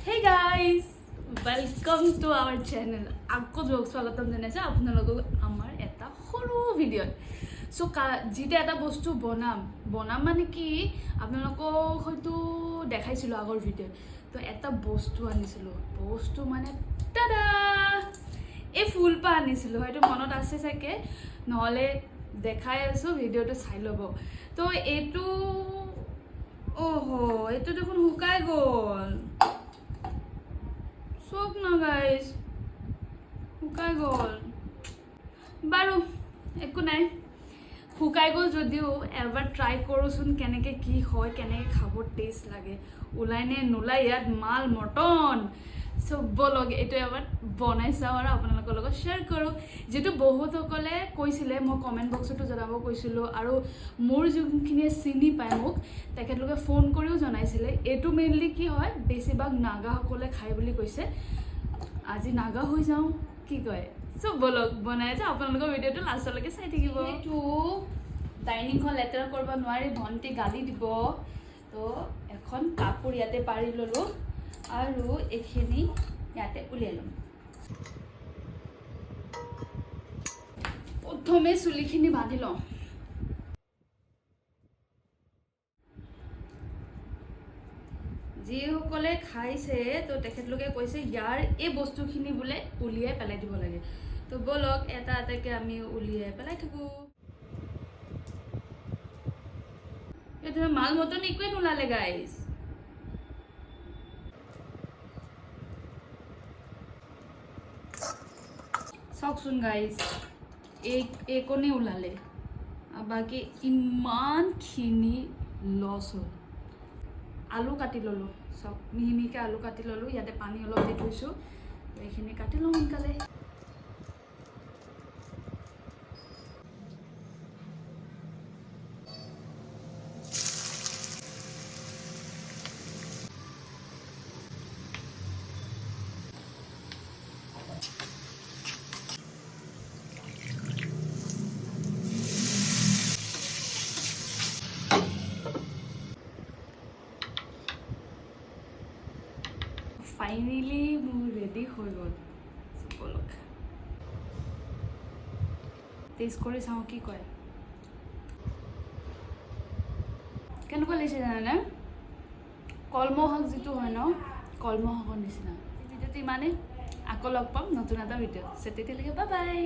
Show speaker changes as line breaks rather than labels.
Hey guys, welcome to our channel. Akko jok swagatam janaise apnalogok amar eta horu video. So jite eta bostu bonam mane ki apnalogok hoyto dekhaisilo agor video. To eta bostu anisilo. Bostu mane tada! E full pa anisilo hoyto monot ase sake নহলে দেখাই আছো ভিডিওটো চাই লব তো এটো ওহো এটো দেখুন হুকাই গল সব না গাইস হুকাই গল বারো একো নাই হুকাই গল যদিও এবার ট্রাই করুন কেনেকে কি হয় কেনেকে খাব টেস্ট লাগে ওলাই নে নোলাই ইয়াত মাল মটন সব বলক এটো এবার বনাই চাও আৰু আপোনালোকৰ লগত শ্বেয়াৰ কৰো যেটো বহুত সকলে কৈছিলে মই কমেন্ট বক্সটো জনাব কৈছিলো আৰু মোৰ যোনখিনি চিনি পাই মোক তেখেতলোকে ফোন কৰিও জনাইছিলে এটো মেইনলি কি হয় বেছিভাগ নাগা সকলে খাই বুলি কৈছে আজি নাগা হৈ যাও কি কয় সব বলক বনাই যা আপোনালোকৰ ভিডিওটো লাষ্টলৈকে চাই থাকিব এটো ডাইনিং হল লেটাৰ কৰিব নোৱাৰি ভন্টি গালি দিব তো এখন কাপোৰ ইয়াতে পাৰি ললো আৰু এখিনি ইয়াতে উলিয়াই লম প্ৰথমে চুলিখিনি বান্ধি লম যিসকলে খাইছে তো তেখেতলোকে কৈছে ইয়াৰ এই বস্তুখিনি বোলে উলিয়াই পেলাই দিব লাগে তো বলক এটা এটাকে আমি উলিয়াই পেলাই থাকো এটা মাল মতন একোৱে নোলালে গাইজ চাওকচোন গাইজ একনে ওলালে বাকী ইমানখিনি লছ হ'ল আলু কাটি ললো সব মিহি মিহিকে আলু কাটি ললো ইয়াতে পানী অলপ দি থৈছো এইখিনি কাটি লওঁ সোনকালে ফাইনালি মোৰ ৰেডি হৈ গ'ল বলক টেষ্ট কৰি চাওঁ কি কয় কেনেকুৱা লাগিছে জানানে কলমৌ শাক যিটো হয় ন কলমৌ শাকৰ নিচিনা ভিডিঅ'টো ইমানেই আকৌ লগ পাম নতুন এটা ভিডিঅ' তেতিয়ালৈকে বাই বাই